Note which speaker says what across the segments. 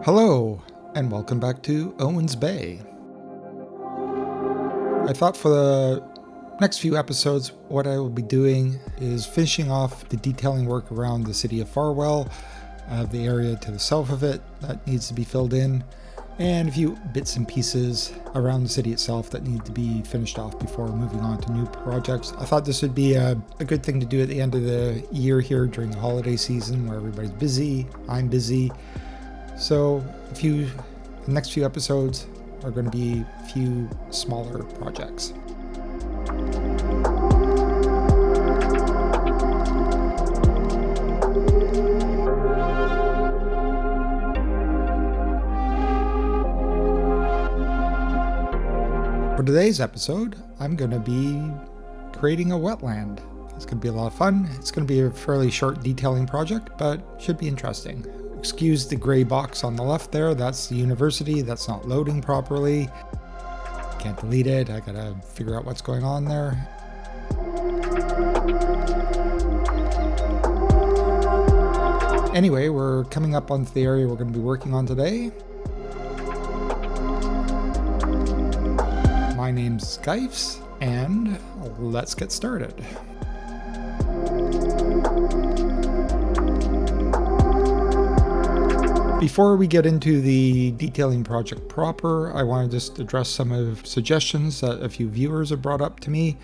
Speaker 1: Hello, and welcome back to Owens Bay. I thought for the next few episodes, what I will be doing is finishing off the detailing work around the city of Farwell, the area to the south of it that needs to be filled in, and a few bits and pieces around the city itself that need to be finished off before moving on to new projects. I thought this would be a good thing to do at the end of the year here during the holiday season where everybody's busy, I'm busy. So the next few episodes are going to be a few smaller projects. For today's episode, I'm going to be creating a wetland. It's going to be a lot of fun. It's going to be a fairly short detailing project, but should be interesting. Excuse the gray box on the left there. That's the university. That's not loading properly. Can't delete it. I gotta figure out what's going on there. Anyway, we're coming up onto the area we're going to be working on today. My name's Geifs, and let's get started. Before we get into the detailing project proper, I want to just address some of the suggestions that a few viewers have brought up to me.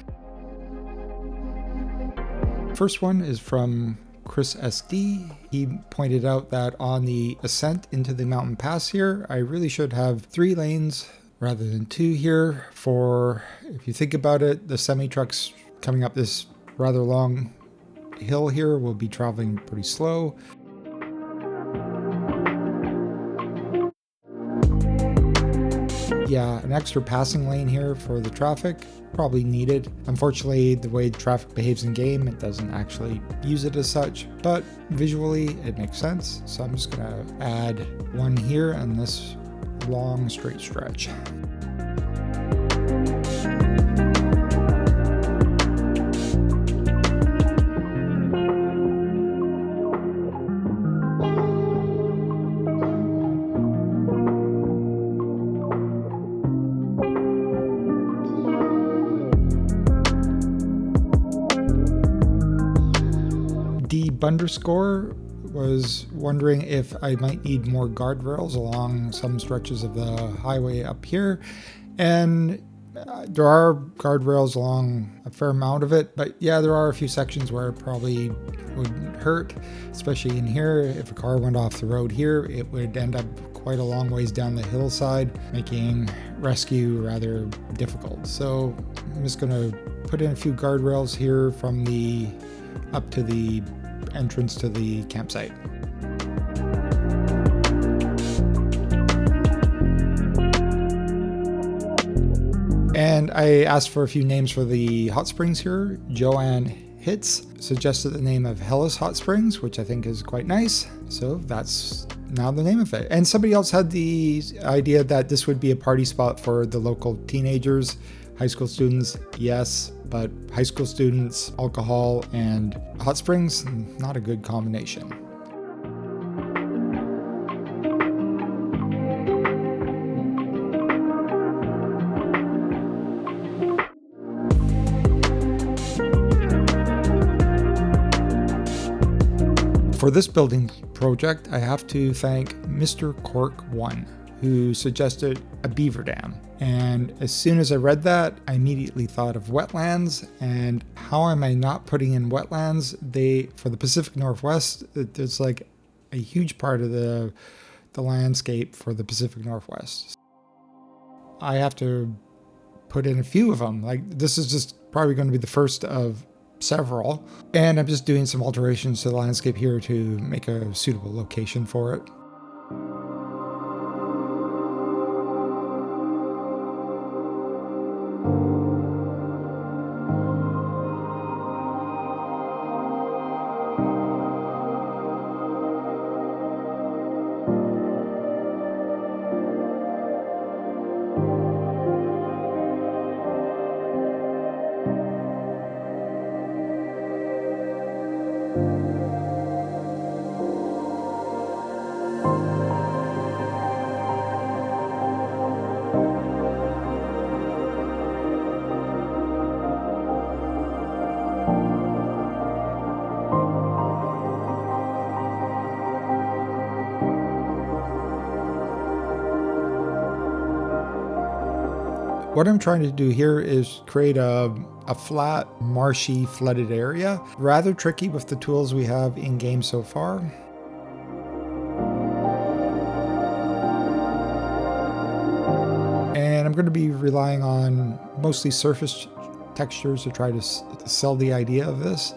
Speaker 1: First one is from Chris SD. He pointed out that on the ascent into the mountain pass here, I really should have 3 lanes rather than 2 here for, if you think about it, the semi-trucks coming up this rather long hill here will be traveling pretty slow. Yeah, an extra passing lane here for the traffic, probably needed. Unfortunately, the way the traffic behaves in game, it doesn't actually use it as such, but visually it makes sense. So I'm just gonna add one here and this long straight stretch. Underscore was wondering if I might need more guardrails along some stretches of the highway up here, and there are guardrails along a fair amount of it, but yeah, there are a few sections where it probably would hurt, especially in here. If a car went off the road here, it would end up quite a long ways down the hillside, making rescue rather difficult. So I'm just going to put in a few guardrails here from the up to the entrance to the campsite. And I asked for a few names for the hot springs here. Joanne Hitz suggested the name of Hellas Hot Springs, which I think is quite nice. So that's now the name of it. And somebody else had the idea that this would be a party spot for the local teenagers, high school students. Yes, but high school students, alcohol, and hot springs, not a good combination. For this building project, I have to thank Mr. Cork 1, who suggested a beaver dam. And as soon as I read that, I immediately thought of wetlands, and how am I not putting in wetlands? For the Pacific Northwest, there's like a huge part of the landscape for the Pacific Northwest. I have to put in a few of them. Like, this is just probably going to be the first of several. And I'm just doing some alterations to the landscape here to make a suitable location for it. What I'm trying to do here is create a flat, marshy, flooded area. Rather tricky with the tools we have in game so far. And I'm going to be relying on mostly surface textures to try to sell the idea of this.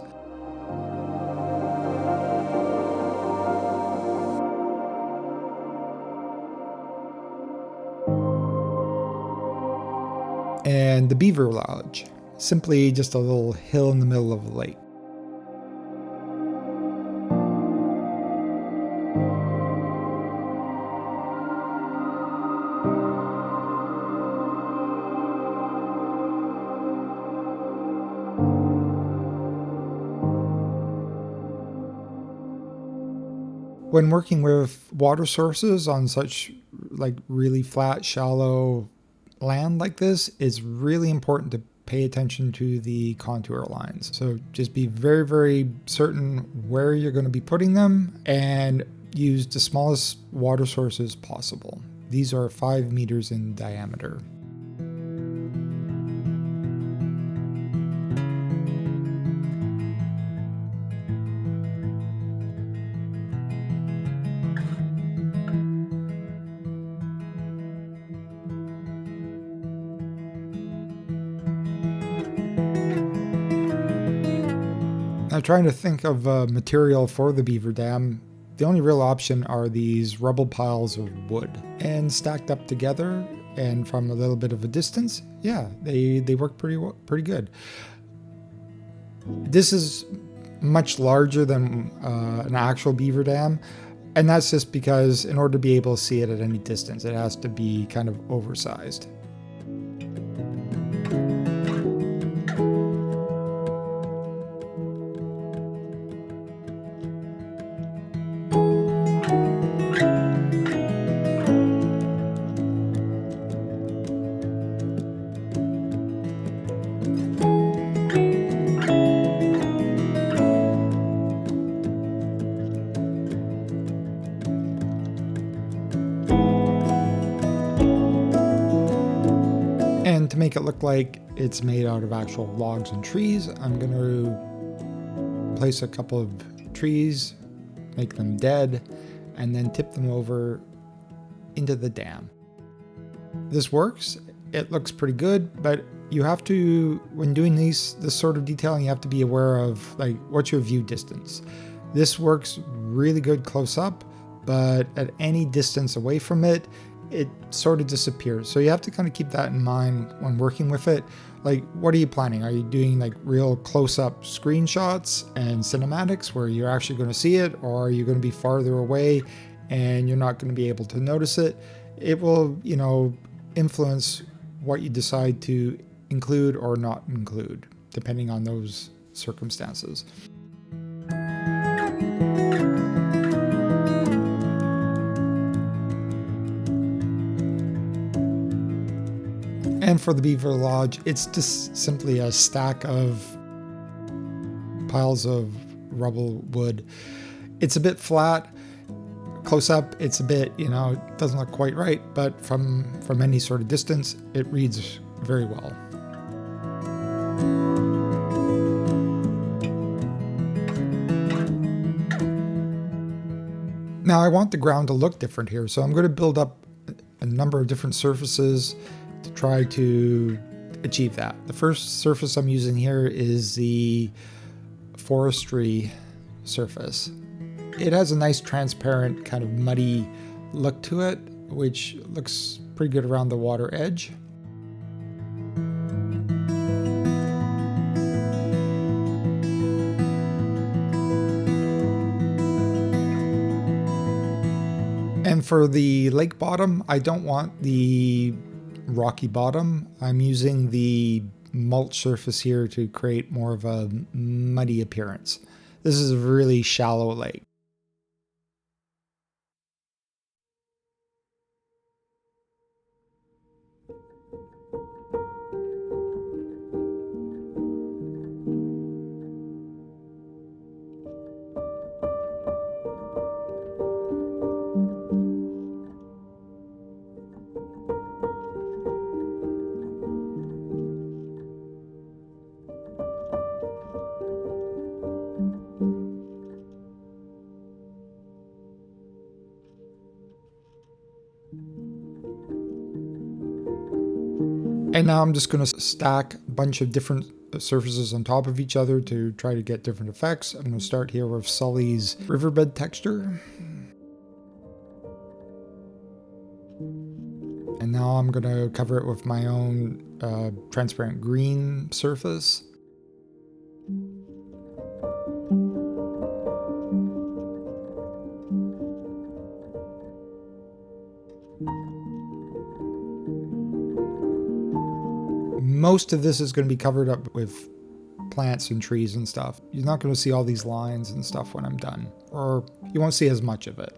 Speaker 1: And the Beaver Lodge, simply just a little hill in the middle of the lake. When working with water sources on such like really flat, shallow land like this, it's really important to pay attention to the contour lines. So just be very, very certain where you're going to be putting them and use the smallest water sources possible. These are 5 meters in diameter. Now, trying to think of material for the beaver dam, the only real option are these rubble piles of wood. And stacked up together and from a little bit of a distance, yeah, they work pretty good. This is much larger than an actual beaver dam, and that's just because in order to be able to see it at any distance, it has to be kind of oversized. And to make it look like it's made out of actual logs and trees, I'm going to place a couple of trees, make them dead, and then tip them over into the dam. This works. It looks pretty good, but you have to, when doing this sort of detailing, you have to be aware of like what's your view distance. This works really good close up, but at any distance away from it, it sort of disappears. So you have to kind of keep that in mind when working with it. Like, what are you planning? Are you doing like real close-up screenshots and cinematics where you're actually going to see it, or are you going to be farther away and you're not going to be able to notice it? It will, influence what you decide to include or not include, depending on those circumstances. And for the Beaver Lodge, it's just simply a stack of piles of rubble wood. It's a bit flat. Close up, it's a bit, it doesn't look quite right, but from any sort of distance, it reads very well. Now I want the ground to look different here, so I'm going to build up a number of different surfaces to try to achieve that. The first surface I'm using here is the forestry surface. It has a nice transparent kind of muddy look to it, which looks pretty good around the water edge. And for the lake bottom, I don't want the rocky bottom. I'm using the mulch surface here to create more of a muddy appearance. This is a really shallow lake. And now I'm just going to stack a bunch of different surfaces on top of each other to try to get different effects. I'm going to start here with Sully's riverbed texture. And now I'm going to cover it with my own transparent green surface. Most of this is going to be covered up with plants and trees and stuff. You're not going to see all these lines and stuff when I'm done, or you won't see as much of it.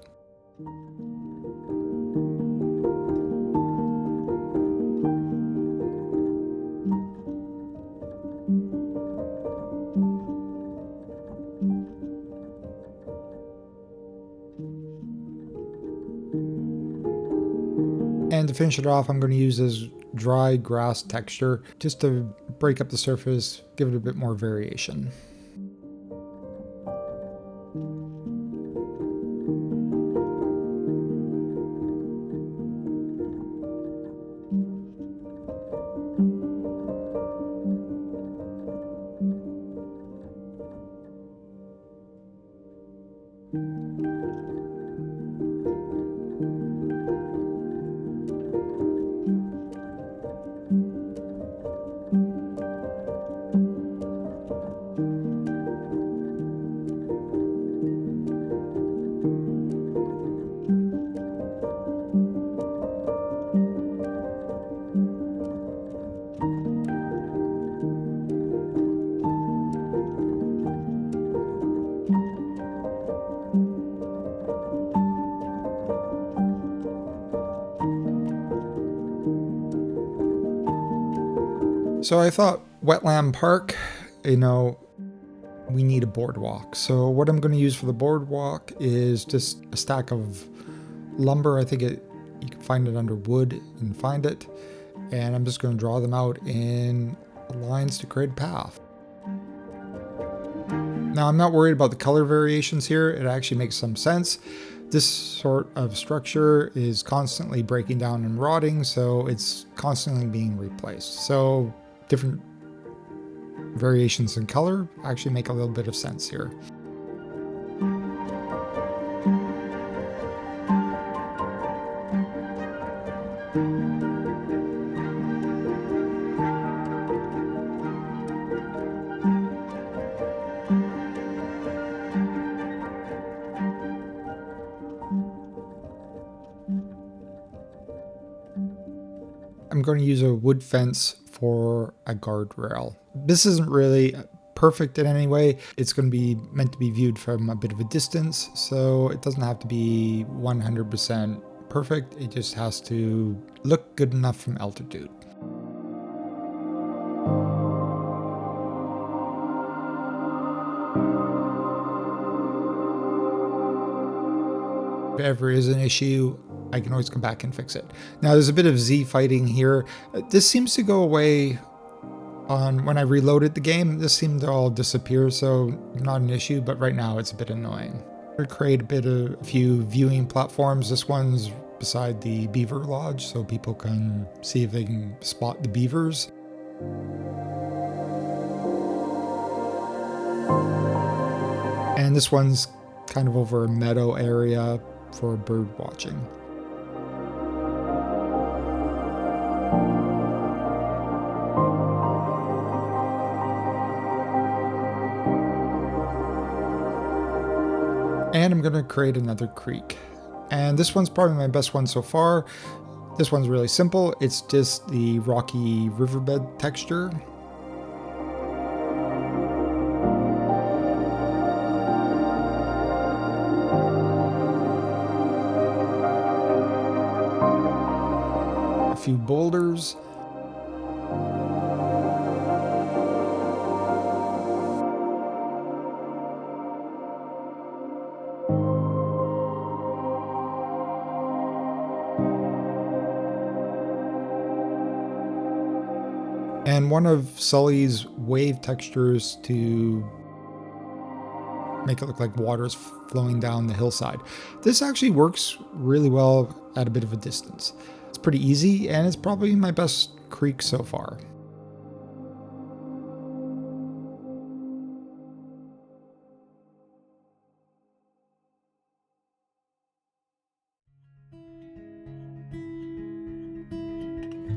Speaker 1: And to finish it off, I'm going to use this dry grass texture just to break up the surface, give it a bit more variation. So I thought Wetland Park, we need a boardwalk. So what I'm going to use for the boardwalk is just a stack of lumber. I think you can find it under wood and find it. And I'm just going to draw them out in lines to create a path. Now I'm not worried about the color variations here. It actually makes some sense. This sort of structure is constantly breaking down and rotting, so it's constantly being replaced. So different variations in color actually make a little bit of sense here. I'm going to use a wood fence for a guardrail. This isn't really perfect in any way. It's going to be meant to be viewed from a bit of a distance, so it doesn't have to be 100% perfect. It just has to look good enough from altitude. If ever is an issue, I can always come back and fix it. Now there's a bit of Z fighting here. This seems to go away when I reloaded the game. This seemed to all disappear, so not an issue, but right now it's a bit annoying. I'm going to create a few viewing platforms. This one's beside the Beaver Lodge, so people can see if they can spot the beavers. And this one's kind of over a meadow area for bird watching. And I'm going to create another creek. And this one's probably my best one so far. This one's really simple. It's just the rocky riverbed texture. A few boulders. And one of Sully's wave textures to make it look like water's flowing down the hillside. This actually works really well at a bit of a distance. It's pretty easy, and it's probably my best creek so far.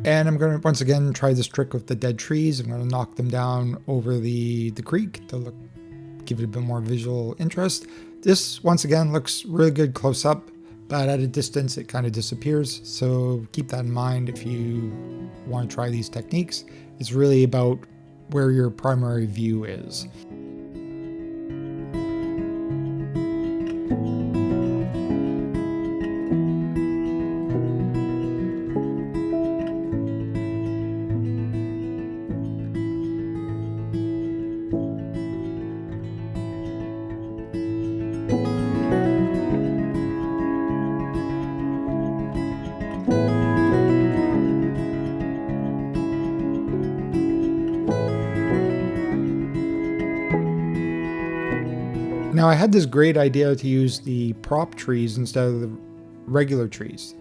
Speaker 1: And I'm going to once again try this trick with the dead trees. I'm going to knock them down over the creek to give it a bit more visual interest. This once again looks really good close up, but at a distance it kind of disappears. So keep that in mind if you want to try these techniques. It's really about where your primary view is. Now I had this great idea to use the prop trees instead of the regular trees.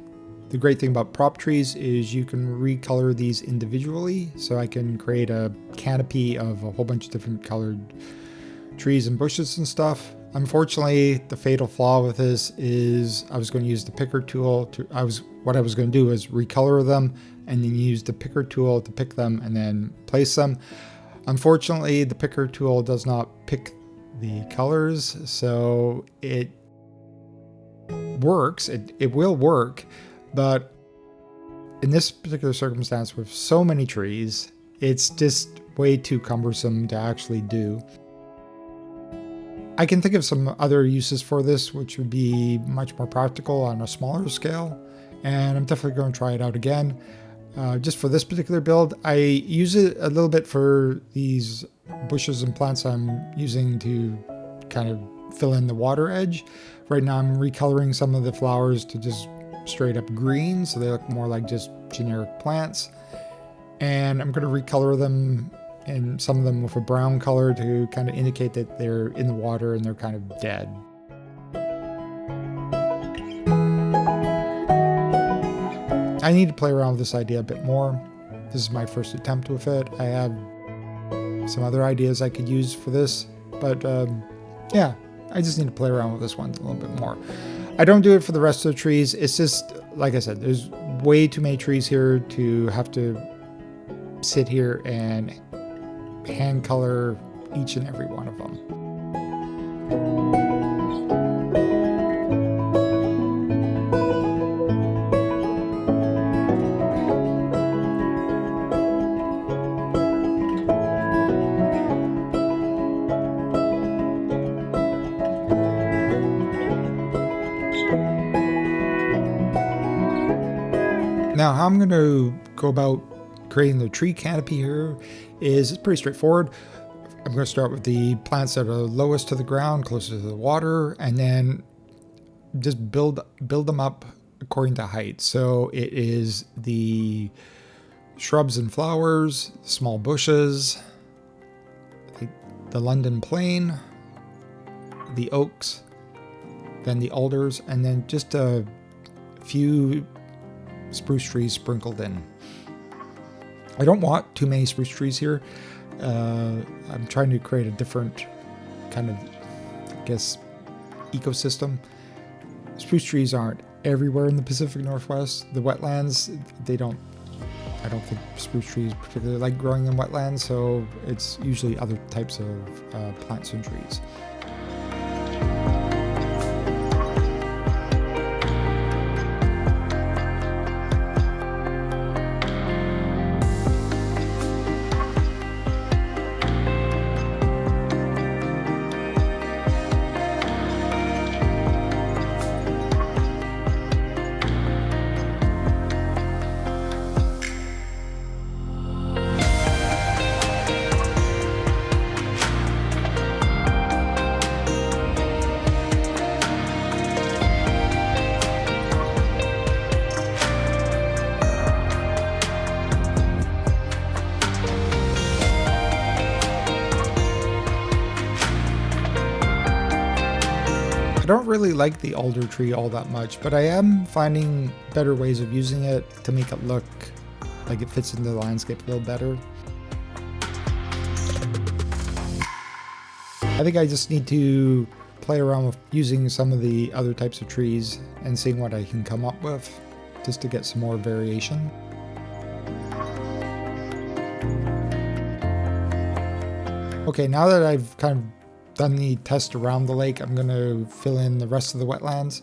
Speaker 1: The great thing about prop trees is you can recolor these individually, so I can create a canopy of a whole bunch of different colored trees and bushes and stuff. Unfortunately, the fatal flaw with this is I was going to use the picker tool what I was going to do is recolor them and then use the picker tool to pick them and then place them. Unfortunately, the picker tool does not pick the colors, so it works, it will work, but in this particular circumstance with so many trees, it's just way too cumbersome to actually do. I can think of some other uses for this, which would be much more practical on a smaller scale, and I'm definitely going to try it out again. Just for this particular build, I use it a little bit for these bushes and plants I'm using to kind of fill in the water edge. Right now I'm recoloring some of the flowers to just straight up green, so they look more like just generic plants. And I'm going to recolor them, and some of them with a brown color to kind of indicate that they're in the water and they're kind of dead. I need to play around with this idea a bit more. This is my first attempt with it. I have some other ideas I could use for this, but yeah, I just need to play around with this one a little bit more. I don't do it for the rest of the trees. It's just, like I said, there's way too many trees here to have to sit here and hand color each and every one of them. Now, how I'm going to go about creating the tree canopy here is it's pretty straightforward. I'm going to start with the plants that are lowest to the ground, closest to the water, and then just build them up according to height. So it is the shrubs and flowers, small bushes, the London plane, the oaks, then the alders, and then just a few spruce trees sprinkled in. I don't want too many spruce trees here. I'm trying to create a different kind of, I guess, ecosystem. Spruce trees aren't everywhere in the Pacific Northwest. The wetlands, I don't think spruce trees particularly like growing in wetlands, so it's usually other types of plants and trees. I don't really like the alder tree all that much, but I am finding better ways of using it to make it look like it fits into the landscape a little better. I think I just need to play around with using some of the other types of trees and seeing what I can come up with just to get some more variation. Okay, now that I've kind of done the test around the lake, I'm going to fill in the rest of the wetlands.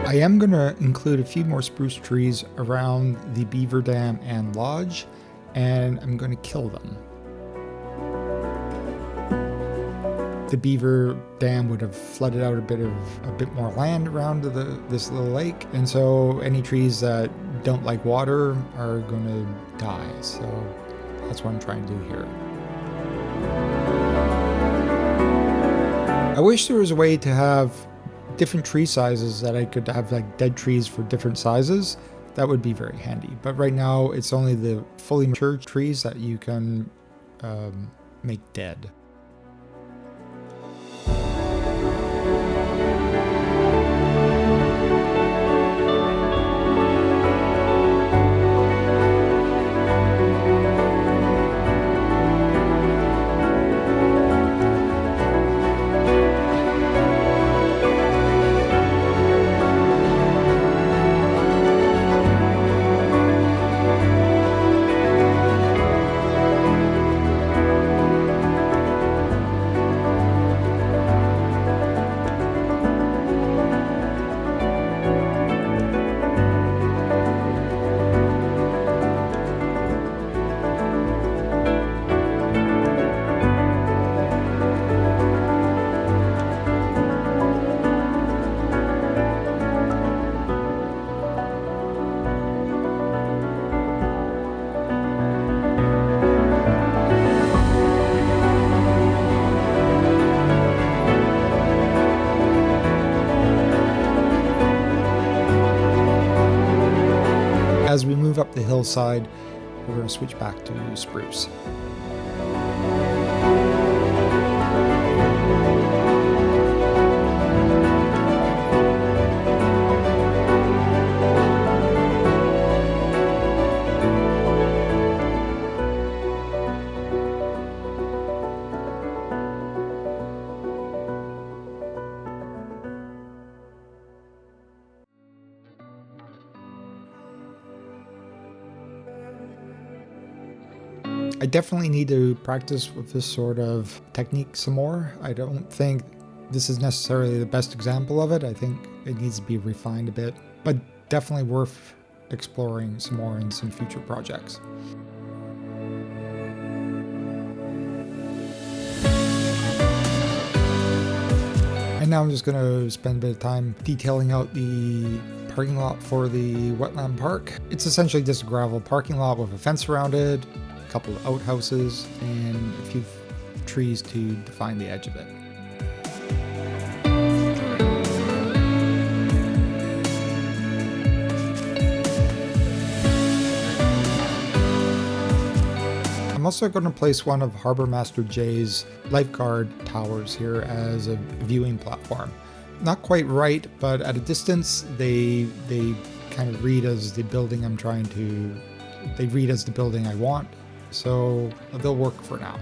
Speaker 1: I am going to include a few more spruce trees around the Beaver Dam and Lodge, and I'm going to kill them. The Beaver Dam would have flooded out a bit more land around this little lake, and so any trees that don't like water are going to die. So that's what I'm trying to do here. I wish there was a way to have different tree sizes, that I could have like dead trees for different sizes. That would be very handy. But right now it's only the fully mature trees that you can make dead. As we move up the hillside, we're going to switch back to spruce. I definitely need to practice with this sort of technique some more. I don't think this is necessarily the best example of it. I think it needs to be refined a bit, but definitely worth exploring some more in some future projects. And now I'm just going to spend a bit of time detailing out the parking lot for the wetland park. It's essentially just a gravel parking lot with a fence around it, couple of outhouses, and a few trees to define the edge of it. I'm also going to place one of Harbour Master Jay's lifeguard towers here as a viewing platform. not quite right, but at a distance, they kind of read as the building they read as the building I want. So they'll work for now.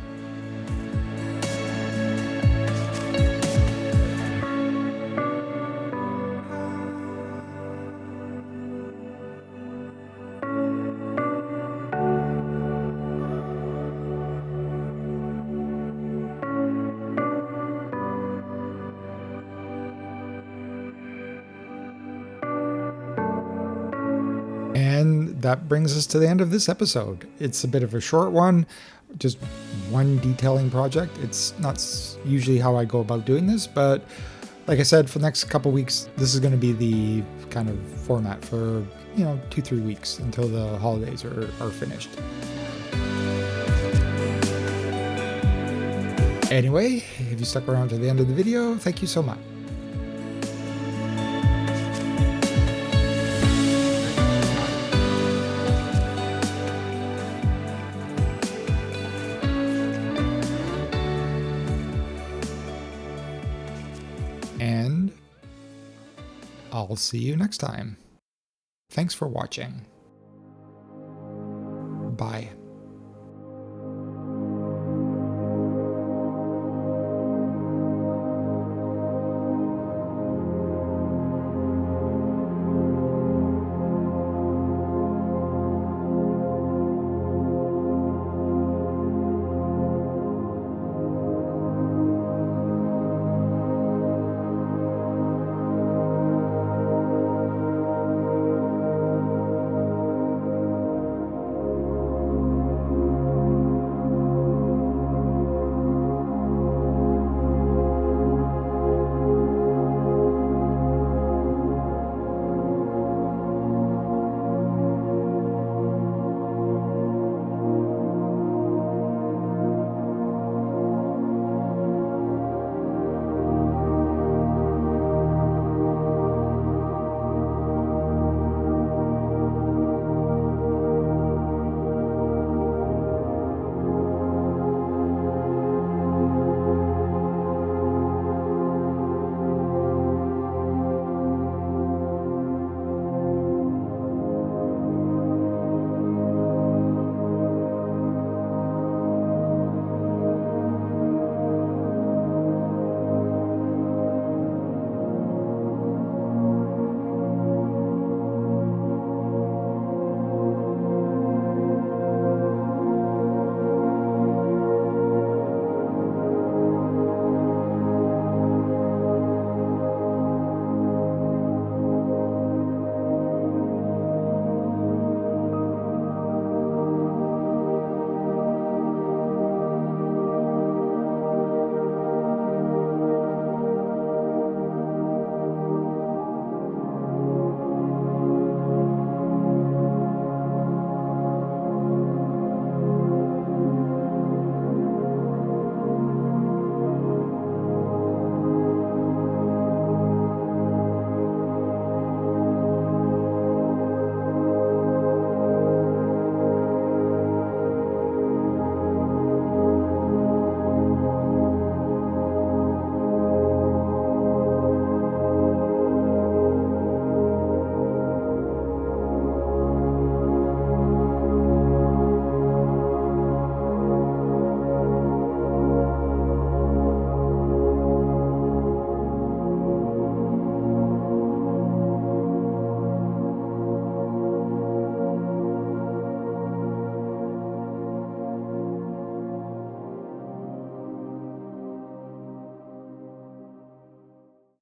Speaker 1: And that brings us to the end of this episode. It's a bit of a short one, just one detailing project. It's not usually how I go about doing this, but like I said, for the next couple weeks, this is going to be the kind of format for, 2-3 weeks until the holidays are finished. Anyway, if you stuck around to the end of the video, thank you so much. And I'll see you next time. Thanks for watching. Bye.